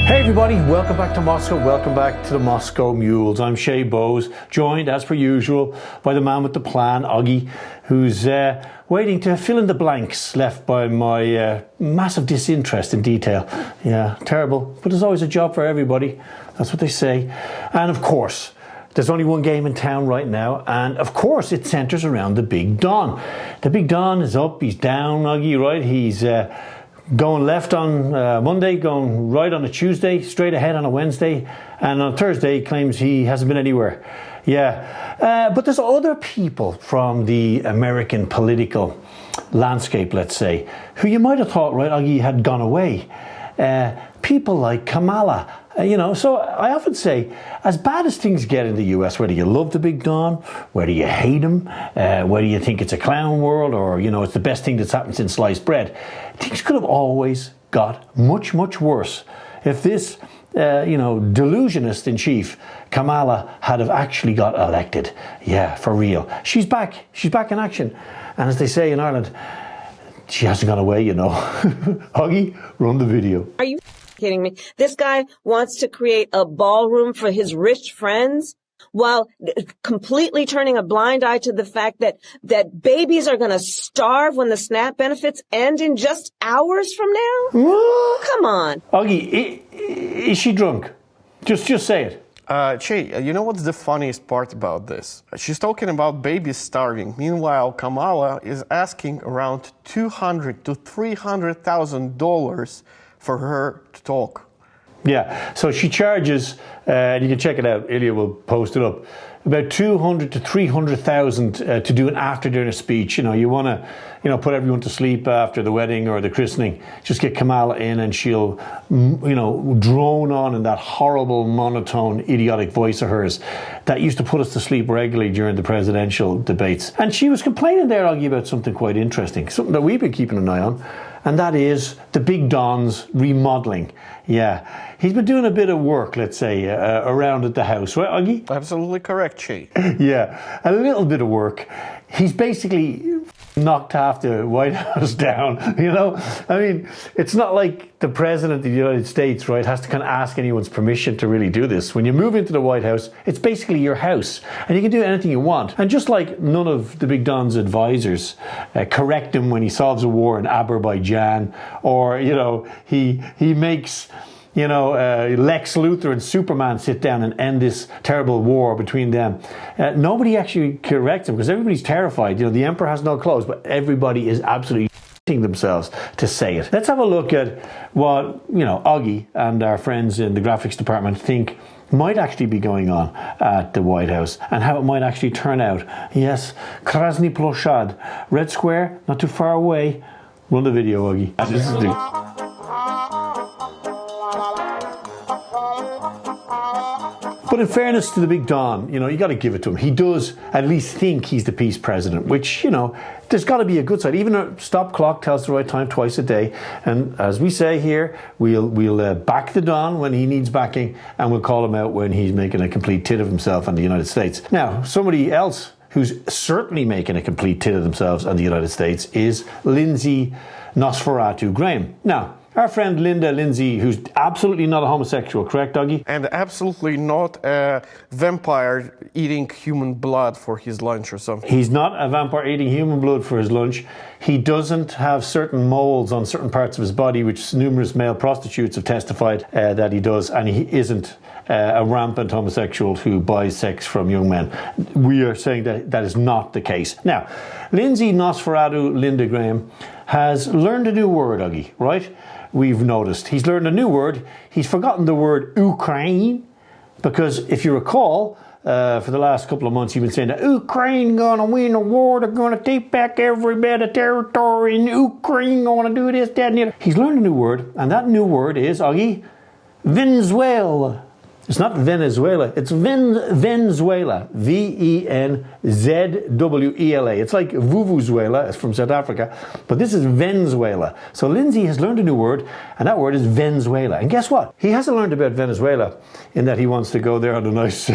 Hey everybody, welcome back to Moscow, welcome back to the Moscow Mules. I'm Shay Bowes, joined as per usual by the man with the plan, Oggy, who's waiting to fill in the blanks left by my massive disinterest in detail. Yeah, terrible, but there's always a job for everybody, that's what they say. And of course, there's only one game in town right now, and of course it centres around the Big Don. The Big Don is up, he's down, Oggy, right? He's going left on Monday, going right on a Tuesday, straight ahead on a Wednesday, and on Thursday he claims he hasn't been anywhere. Yeah, but there's other people from the American political landscape, let's say, who you might have thought, right, Oggy, had gone away. People like Kamala. You know, so I often say, as bad as things get in the US, whether you love the Big Don, whether you hate him, whether you think it's a clown world or, you know, it's the best thing that's happened since sliced bread, things could have always got much, much worse if this, delusionist in chief, Kamala, had have actually got elected. Yeah, for real. She's back. She's back in action. And as they say in Ireland, she hasn't gone away, you know. Oggy, run the video. Are you kidding me? This guy wants to create a ballroom for his rich friends while completely turning a blind eye to the fact that babies are going to starve when the SNAP benefits end in just hours from now? What? Come on. Oggy, is she drunk? Just say it. Che, you know what's the funniest part about this? She's talking about babies starving. Meanwhile, Kamala is asking around $200,000 to $300,000 for her to talk. Yeah, so she charges, and you can check it out, Ilya will post it up, about 200 to 300,000 to do an after-dinner speech. You know, you want to, put everyone to sleep after the wedding or the christening. Just get Kamala in and she'll, drone on in that horrible, monotone, idiotic voice of hers that used to put us to sleep regularly during the presidential debates. And she was complaining there, Oggy, about something quite interesting, something that we've been keeping an eye on. And that is the Big Don's remodeling. Yeah, he's been doing a bit of work, let's say, around at the house, right, Oggy? Absolutely correct, Che. Yeah, a little bit of work. He's basically knocked half the White House down, you know? I mean, it's not like the President of the United States, right, has to kind of ask anyone's permission to really do this. When you move into the White House, it's basically your house, and you can do anything you want. And just like none of the Big Don's advisors correct him when he solves a war in Azerbaijan, or, he makes Lex Luthor and Superman sit down and end this terrible war between them. Nobody actually corrects him because everybody's terrified. The emperor has no clothes, but everybody is absolutely themselves to say it. Let's have a look at what, Oggy and our friends in the graphics department think might actually be going on at the White House and how it might actually turn out. Yes, Krasny Ploshad, Red Square, not too far away. Run the video, Oggy. This is the... But in fairness to the Big Don, you got to give it to him. He does at least think he's the peace president, which, there's got to be a good side. Even a stop clock tells the right time twice a day. And as we say here, we'll back the Don when he needs backing, and we'll call him out when he's making a complete tit of himself in the United States. Now, somebody else who's certainly making a complete tit of themselves in the United States is Linda Nosferatu Graham. Now, our friend Lindsay, who's absolutely not a homosexual, correct, Oggy? And absolutely not a vampire eating human blood for his lunch or something. He's not a vampire eating human blood for his lunch. He doesn't have certain moles on certain parts of his body, which numerous male prostitutes have testified that he does, and he isn't a rampant homosexual who buys sex from young men. We are saying that that is not the case. Now, Linda Nosferatu Graham has learned a new word, Oggy, right? We've noticed. He's learned a new word. He's forgotten the word Ukraine, because if you recall, for the last couple of months, he's been saying that Ukraine gonna win the war, they're gonna take back every bit of territory, and Ukraine gonna do this, that, and the other. He's learned a new word, and that new word is, Oggy, Venezuela. It's not Venezuela, it's Venezuela. Venzuela. It's like Vuvuzuela, it's from South Africa, but this is Venezuela. So Lindsay has learned a new word, and that word is Venezuela. And guess what? He hasn't learned about Venezuela in that he wants to go there on a nice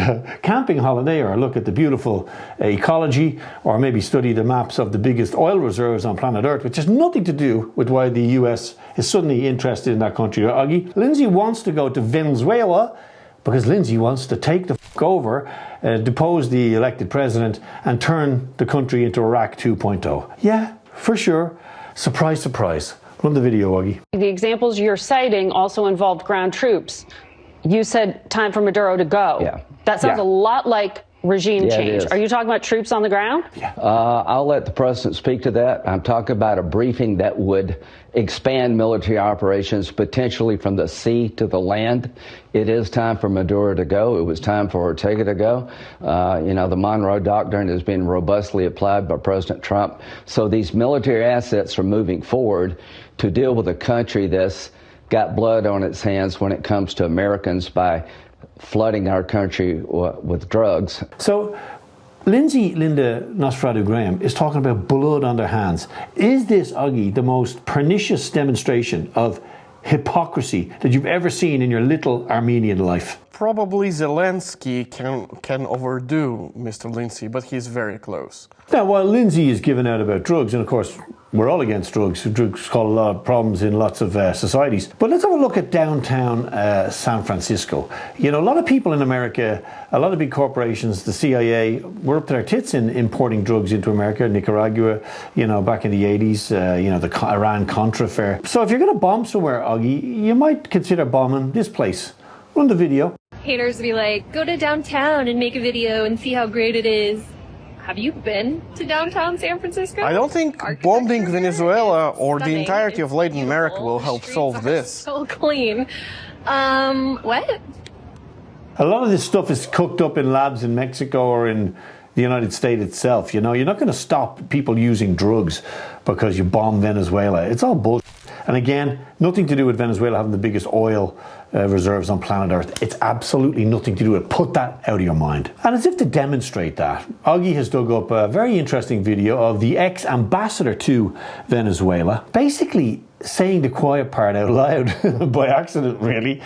camping holiday, or look at the beautiful ecology, or maybe study the maps of the biggest oil reserves on planet Earth, which has nothing to do with why the US is suddenly interested in that country. Augie, Lindsay wants to go to Venezuela because Lindsay wants to take the over, depose the elected president, and turn the country into Iraq 2.0. Yeah, for sure. Surprise, surprise. Run the video, Augie. The examples you're citing also involved ground troops. You said time for Maduro to go. Yeah. That sounds a lot like regime change. It is. Are you talking about troops on the ground? Yeah. I'll let the president speak to that. I'm talking about a briefing that would expand military operations potentially from the sea to the land. It is time for Maduro to go. It was time for Ortega to go. The Monroe Doctrine has been robustly applied by President Trump. So these military assets are moving forward to deal with a country that's got blood on its hands when it comes to Americans by flooding our country with drugs. So Linda Nosferatu Graham is talking about blood on their hands. Is this, Augie, the most pernicious demonstration of hypocrisy that you've ever seen in your little Armenian life? Probably Zelensky can overdo Mr. Lindsay, but he's very close. Now, while Lindsay is giving out about drugs, and of course we're all against drugs, drugs cause a lot of problems in lots of societies. But let's have a look at downtown San Francisco. You know, a lot of people in America, a lot of big corporations, the CIA, were up to their tits in importing drugs into America, Nicaragua, back in the 80s, the Iran-Contra affair. So if you're going to bomb somewhere, Augie, you might consider bombing this place. Run the video. Haters be like, go to downtown and make a video and see how great it is. Have you been to downtown San Francisco? I don't think bombing Venezuela or the entirety of Latin America will help solve this. So clean. What? A lot of this stuff is cooked up in labs in Mexico or in the United States itself. You're not going to stop people using drugs because you bomb Venezuela. It's all bullshit. And again, nothing to do with Venezuela having the biggest oil reserves on planet Earth. It's absolutely nothing to do with it. Put that out of your mind. And as if to demonstrate that, Augie has dug up a very interesting video of the ex-ambassador to Venezuela, basically saying the quiet part out loud by accident, really,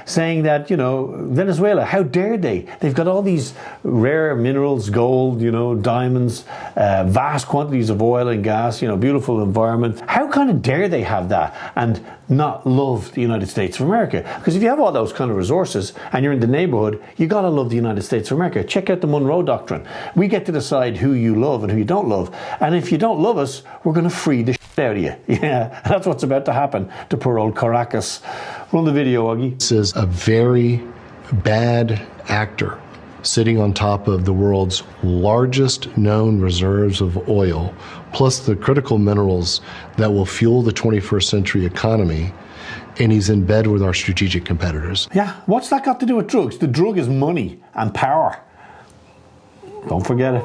saying that, Venezuela, how dare they? They've got all these rare minerals, gold, diamonds, vast quantities of oil and gas, beautiful environment. How kind of dare they have that and not love the United States of America? Because if you have all those kind of resources and you're in the neighborhood, you got to love the United States of America. Check out the Monroe Doctrine. We get to decide who you love and who you don't love. And if you don't love us, we're going to free the out of you. Yeah, that's what's about to happen to poor old Caracas. Run the video, Augie. This is a very bad actor sitting on top of the world's largest known reserves of oil, plus the critical minerals that will fuel the 21st century economy, and he's in bed with our strategic competitors. Yeah, what's that got to do with drugs? The drug is money and power. Don't forget it.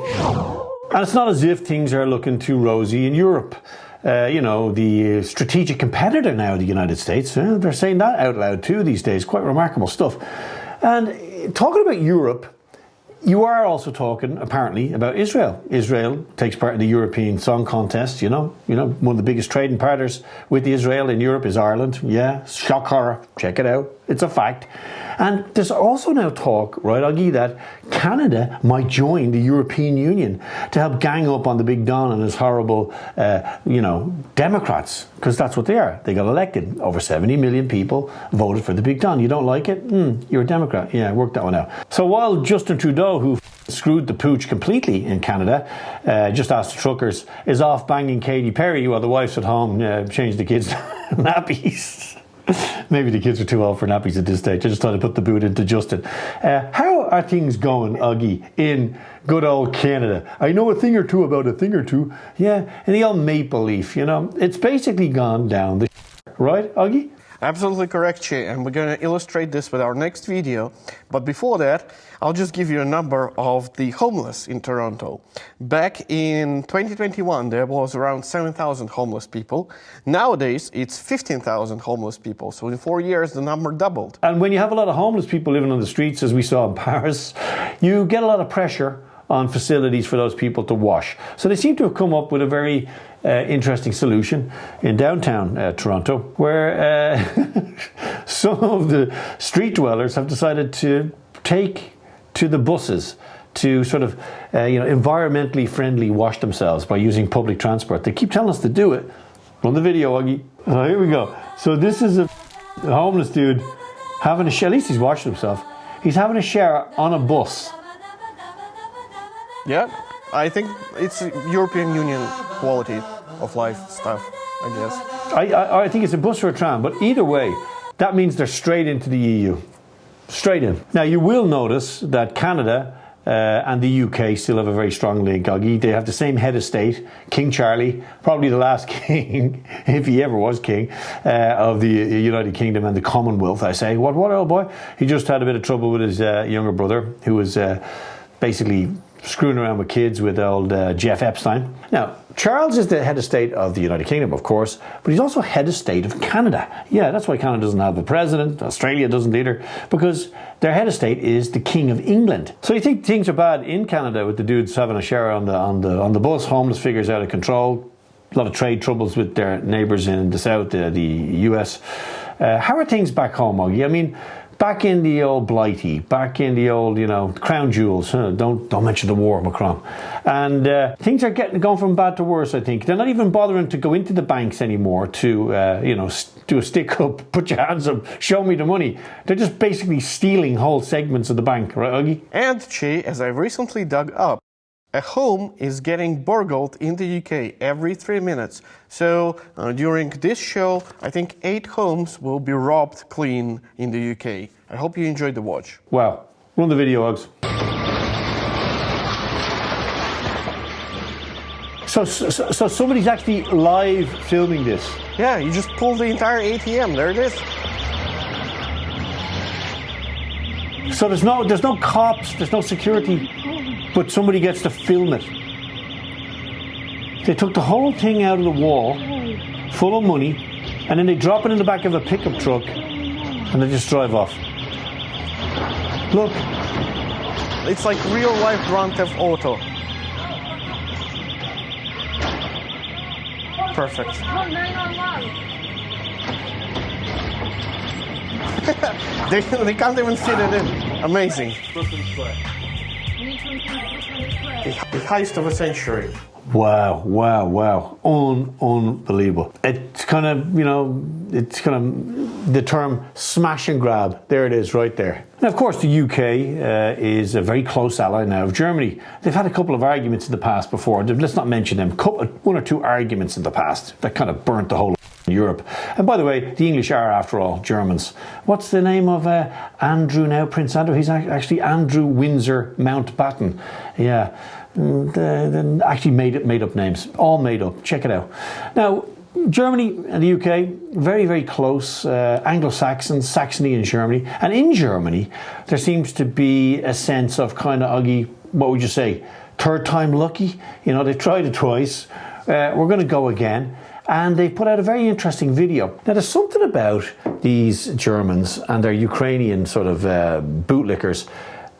And it's not as if things are looking too rosy in Europe. The strategic competitor now of the United States, they're saying that out loud too these days. Quite remarkable stuff. And talking about Europe, you are also talking, apparently, about Israel. Israel takes part in the European Song Contest, one of the biggest trading partners with Israel in Europe is Ireland. Yeah, shock horror. Check it out. It's a fact. And there's also now talk, right, Augie, that Canada might join the European Union to help gang up on the Big Don and his horrible, Democrats, because that's what they are. They got elected. Over 70 million people voted for the Big Don. You don't like it? You're a Democrat. Yeah, work that one out. So while Justin Trudeau, who screwed the pooch completely in Canada, just asked the truckers, is off banging Katy Perry while the wife's at home, change the kids' nappies. Maybe the kids are too old for nappies at this stage. I just thought I'd put the boot into Justin. How are things going, Augie, in good old Canada? I know a thing or two about a thing or two. Yeah, and the old Maple Leaf, it's basically gone down the right, Augie? Absolutely correct, Che, and we're going to illustrate this with our next video. But before that, I'll just give you a number of the homeless in Toronto. Back in 2021, there was around 7,000 homeless people. Nowadays, it's 15,000 homeless people. So in 4 years, the number doubled. And when you have a lot of homeless people living on the streets, as we saw in Paris, you get a lot of pressure on facilities for those people to wash. So they seem to have come up with a very interesting solution in downtown Toronto, where some of the street dwellers have decided to take to the buses to sort of environmentally friendly wash themselves by using public transport. They keep telling us to do it. Run the video, Augie. Oh, here we go. So this is a homeless dude having a shower. At least he's washing himself. He's having a shower on a bus. Yeah, I think it's European Union quality of life stuff, I guess. I think it's a bus or a tram, but either way, that means they're straight into the EU. Straight in. Now, you will notice that Canada and the UK still have a very strong link, Augie. They have the same head of state, King Charlie, probably the last king, if he ever was king, of the United Kingdom and the Commonwealth, I say. What, old boy? He just had a bit of trouble with his younger brother, who was basically screwing around with kids with old Jeff Epstein. Now, Charles is the head of state of the United Kingdom, of course, but he's also head of state of Canada. Yeah, that's why Canada doesn't have a president. Australia doesn't either, because their head of state is the King of England. So you think things are bad in Canada with the dudes having a shower on the bus, homeless figures out of control, a lot of trade troubles with their neighbours in the south, the US. How are things back home, Augie? I mean, back in the old Blighty, back in the old, crown jewels. Don't mention the war, Macron. And things are going from bad to worse, I think. They're not even bothering to go into the banks anymore to, do a stick up, put your hands up, show me the money. They're just basically stealing whole segments of the bank, right, Augie? And, Che, as I recently dug up, a home is getting burgled in the UK every 3 minutes. So during this show, I think 8 homes will be robbed clean in the UK. I hope you enjoyed the watch. Wow. Run the video, Uggs. So somebody's actually live filming this. Yeah, you just pull the entire ATM. There it is. So there's no cops, there's no security, but somebody gets to film it. They took the whole thing out of the wall, full of money, and then they drop it in the back of a pickup truck, and they just drive off. Look. It's like real life Grand Theft Auto. Perfect. They can't even fit it in. Amazing. The heist of a century. Wow. Unbelievable. It's kind of, it's kind of the term smash and grab. There it is right there. Now, of course, the UK is a very close ally now of Germany. They've had a couple of arguments in the past before. Let's not mention them. 1 or 2 arguments in the past that kind of burnt the whole Europe. And by the way, the English are, after all, Germans. What's the name of Andrew now? Prince Andrew? He's actually Andrew Windsor Mountbatten. Yeah. Actually made up names. All made up. Check it out. Now, Germany and the UK, very, very close. Anglo-Saxons, Saxony in Germany. And in Germany, there seems to be a sense of kind of, Augie, what would you say, third time lucky? They've tried it twice. We're going to go again. And they put out a very interesting video. Now, there's something about these Germans and their Ukrainian sort of bootlickers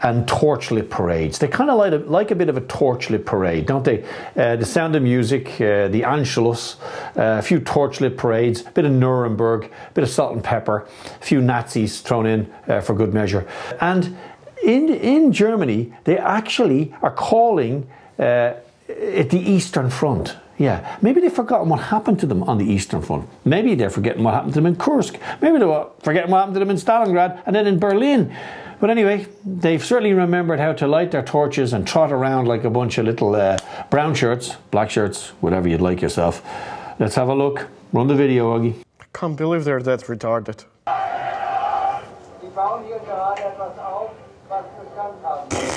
and torchlit parades. They kind of like a bit of a torchlit parade, don't they? The Sound of Music, the Anschluss, a few torchlit parades, a bit of Nuremberg, a bit of salt and pepper, a few Nazis thrown in for good measure. And in Germany, they actually are calling it the Eastern Front. Yeah, maybe they've forgotten what happened to them on the Eastern Front. Maybe they're forgetting what happened to them in Kursk. Maybe they're forgetting what happened to them in Stalingrad and then in Berlin. But anyway, they've certainly remembered how to light their torches and trot around like a bunch of little brown shirts, black shirts, whatever you'd like yourself. Let's have a look. Run the video, Augie. I can't believe they're that retarded. Sie bauen hier gerade etwas auf, was Bestand haben wird.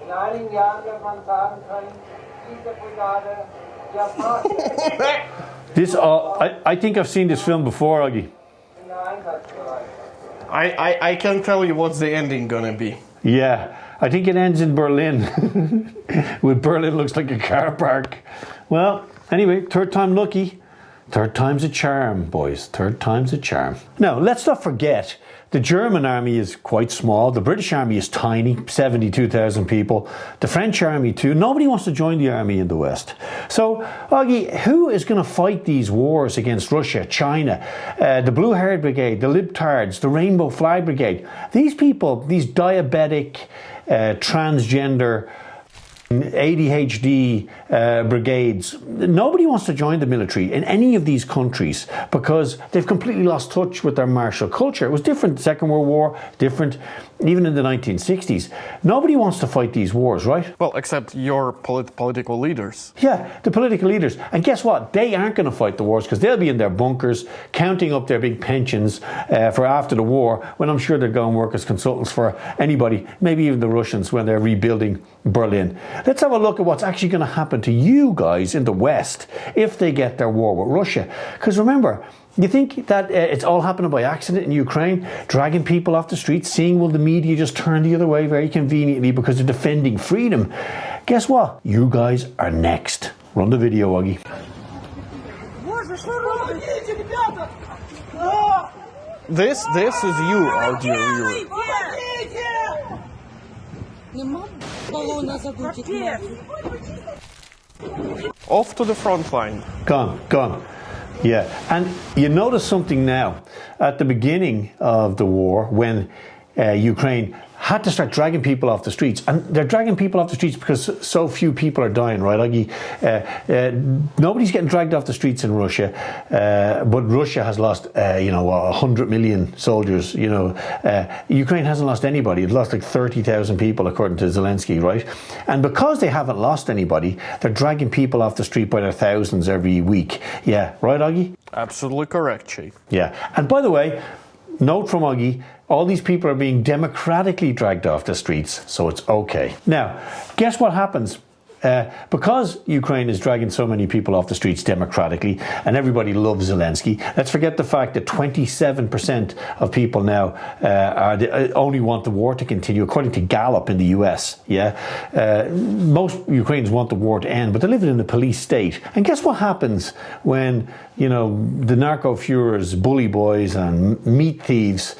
In einigen Jahren wird man sagen können, diese Brigade, ja, This, I think I've seen this film before, Augie. Einsatzbereich. I can tell you what's the ending gonna be. Yeah, I think it ends in Berlin. With Berlin looks like a car park. Well, anyway, third time lucky. Third time's a charm, boys. Third time's a charm. Now, let's not forget, the German army is quite small. The British army is tiny, 72,000 people. The French army too. Nobody wants to join the army in the West. So, Augie, who is going to fight these wars against Russia, China, the Blue Haired Brigade, the Libtards, the Rainbow Flag Brigade? These people, these diabetic, transgender, ADHD brigades, nobody wants to join the military in any of these countries because they've completely lost touch with their martial culture. It was different Second World War, different even in the 1960s. Nobody wants to fight these wars, right? Well, except your political leaders. Yeah, the political leaders. And guess what? They aren't going to fight the wars because they'll be in their bunkers counting up their big pensions for after the war, when I'm sure they're going to work as consultants for anybody, maybe even the Russians when they're rebuilding Berlin. Let's have a look at what's actually going to happen to you guys in the West if they get their war with Russia. Because remember, you think that it's all happening by accident in Ukraine, dragging people off the streets, seeing will the media just turn the other way very conveniently because they're defending freedom. Guess what? You guys are next. Run the video, Augie. This is you, our dear viewer. Off to the front line. Gone. Yeah, and you notice something now. At the beginning of the war, when Ukraine had to start dragging people off the streets, and they're dragging people off the streets because so few people are dying, right, Augie? Nobody's getting dragged off the streets in Russia, but Russia has lost, 100 million soldiers. Ukraine hasn't lost anybody. It's lost like 30,000 people, according to Zelenskys, right? And because they haven't lost anybody, they're dragging people off the street by their thousands every week. Yeah, right, Augie? Absolutely correct, Chief. Yeah, and by the way, note from Augie, all these people are being democratically dragged off the streets, so it's okay. Now, guess what happens? Because Ukraine is dragging so many people off the streets democratically, and everybody loves Zelensky, let's forget the fact that 27% of people now only want the war to continue, according to Gallup in the US. Yeah, most Ukrainians want the war to end, but they're living in a police state. And guess what happens when the narco Führers, bully boys, and meat thieves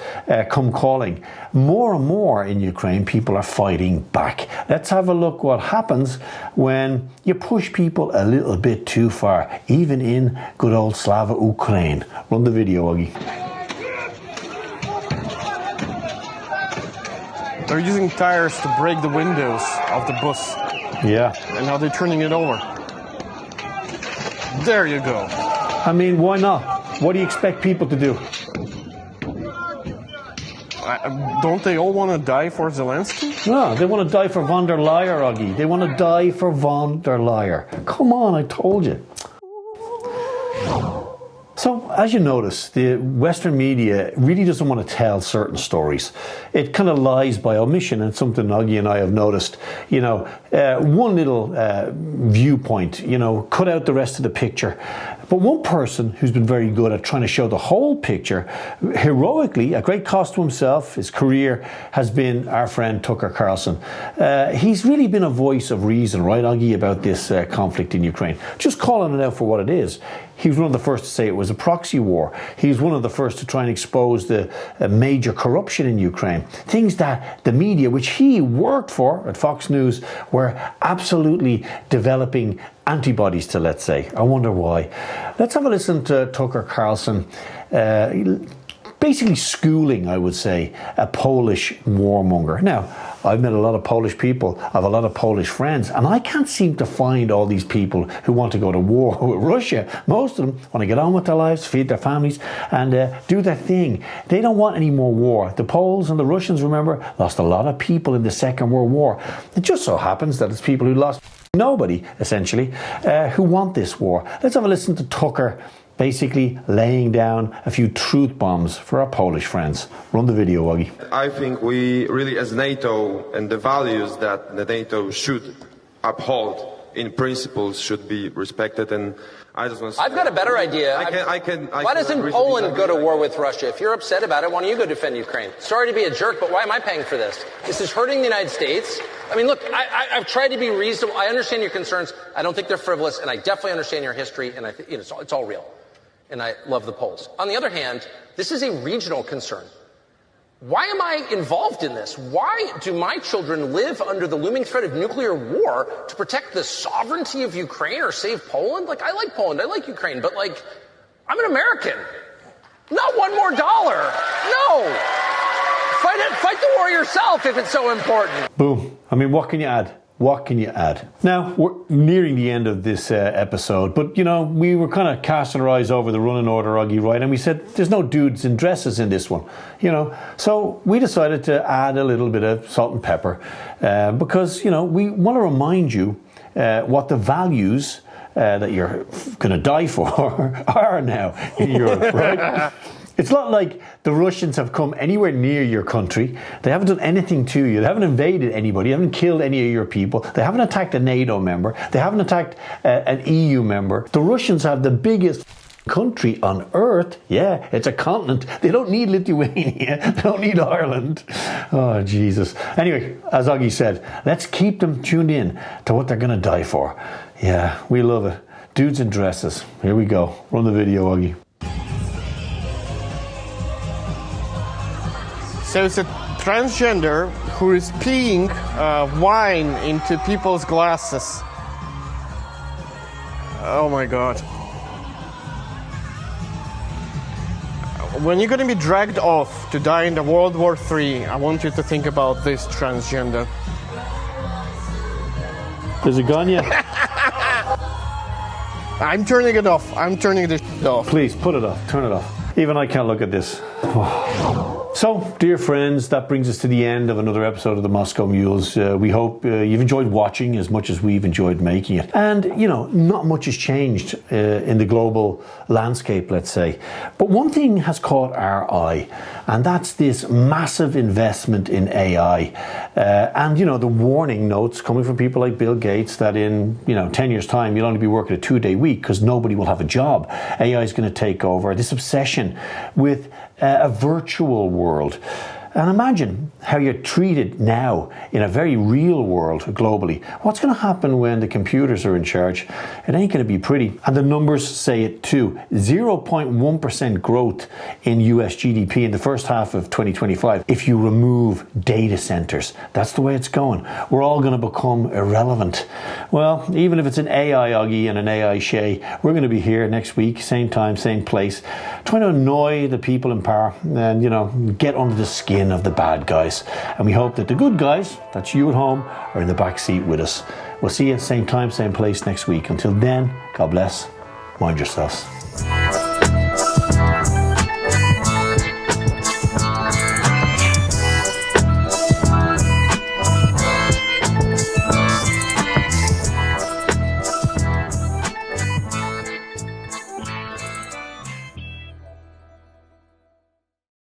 come calling? More and more in Ukraine, people are fighting back. Let's have a look what happens when you push people a little bit too far, even in good old Slava Ukraine. Run the video, Augie. They're using tires to break the windows of the bus. Yeah. And now they're turning it over. There you go. I mean, why not? What do you expect people to do? Don't they all want to die for Zelensky? No, they want to die for von der Leyen, Augie. They want to die for von der Leyen. Come on, I told you. So, as you notice, the Western media really doesn't want to tell certain stories. It kind of lies by omission, and something Augie and I have noticed. One little viewpoint, cut out the rest of the picture. But one person who's been very good at trying to show the whole picture, heroically, at great cost to himself, his career, has been our friend Tucker Carlson. He's really been a voice of reason, right, Augie, about this conflict in Ukraine. Just calling it out for what it is. He was one of the first to say it was a proxy war. He was one of the first to try and expose the major corruption in Ukraine. Things that the media, which he worked for at Fox News, were absolutely developing antibodies to, let's say. I wonder why. Let's have a listen to Tucker Carlson, basically schooling, I would say, a Polish warmonger. Now, I've met a lot of Polish people, I have a lot of Polish friends, and I can't seem to find all these people who want to go to war with Russia. Most of them want to get on with their lives, feed their families, and do their thing. They don't want any more war. The Poles and the Russians, remember, lost a lot of people in the Second World War. It just so happens that it's people who lost nobody, essentially, who want this war. Let's have a listen to Tucker basically laying down a few truth bombs for our Polish friends. Run the video, Augie. I think we really, as NATO, and the values that the NATO should uphold in principles should be respected. And I just want to say, I've got a better idea. Why doesn't Poland go to war with Russia? If you're upset about it, why don't you go defend Ukraine? Sorry to be a jerk, but why am I paying for this? This is hurting the United States. I mean, look, I've tried to be reasonable. I understand your concerns. I don't think they're frivolous, and I definitely understand your history, and I think it's all real. And I love the Poles. On the other hand, this is a regional concern. Why am I involved in this? Why do my children live under the looming threat of nuclear war to protect the sovereignty of Ukraine or save Poland? Like, I like Poland, I like Ukraine, but like, I'm an American. Not one more dollar. No. Fight the war yourself if it's so important. Boom. I mean, what can you add? What can you add? Now, we're nearing the end of this episode, but, you know, we were kind of casting our eyes over the running order, Augie, right? And we said, there's no dudes in dresses in this one, you know? So we decided to add a little bit of salt and pepper because, you know, we want to remind you what the values that you're going to die for are now in Europe, right? It's not like the Russians have come anywhere near your country. They haven't done anything to you. They haven't invaded anybody. They haven't killed any of your people. They haven't attacked a NATO member. They haven't attacked an EU member. The Russians have the biggest country on earth. Yeah, it's a continent. They don't need Lithuania. They don't need Ireland. Oh, Jesus. Anyway, as Augie said, let's keep them tuned in to what they're going to die for. Yeah, we love it. Dudes in dresses. Here we go. Run the video, Augie. So it's a transgender who is peeing wine into people's glasses. Oh my God. When you're going to be dragged off to die in the World War III, I want you to think about this transgender. Is it gone yet? I'm turning it off. I'm turning this off. Please, put it off. Turn it off. Even I can't look at this. So, dear friends, that brings us to the end of another episode of the Moscow Mules. We hope you've enjoyed watching as much as we've enjoyed making it. And, you know, not much has changed in the global landscape, let's say. But one thing has caught our eye, and that's this massive investment in AI. And, you know, the warning notes coming from people like Bill Gates that in, 10 years' time, you'll only be working a 2-day week because nobody will have a job. AI is going to take over. This obsession with a virtual world. And imagine how you're treated now in a very real world globally. What's going to happen when the computers are in charge? It ain't going to be pretty. And the numbers say it too. 0.1% growth in US GDP in the first half of 2025 if you remove data centers. That's the way it's going. We're all going to become irrelevant. Well, even if it's an AI Augie and an AI Shay, we're going to be here next week, same time, same place, trying to annoy the people in power and, get under the skin of the bad guys. And we hope that the good guys, that's you at home, are in the back seat with us. We'll see you same time, same place next week. Until then, God bless. Mind yourselves.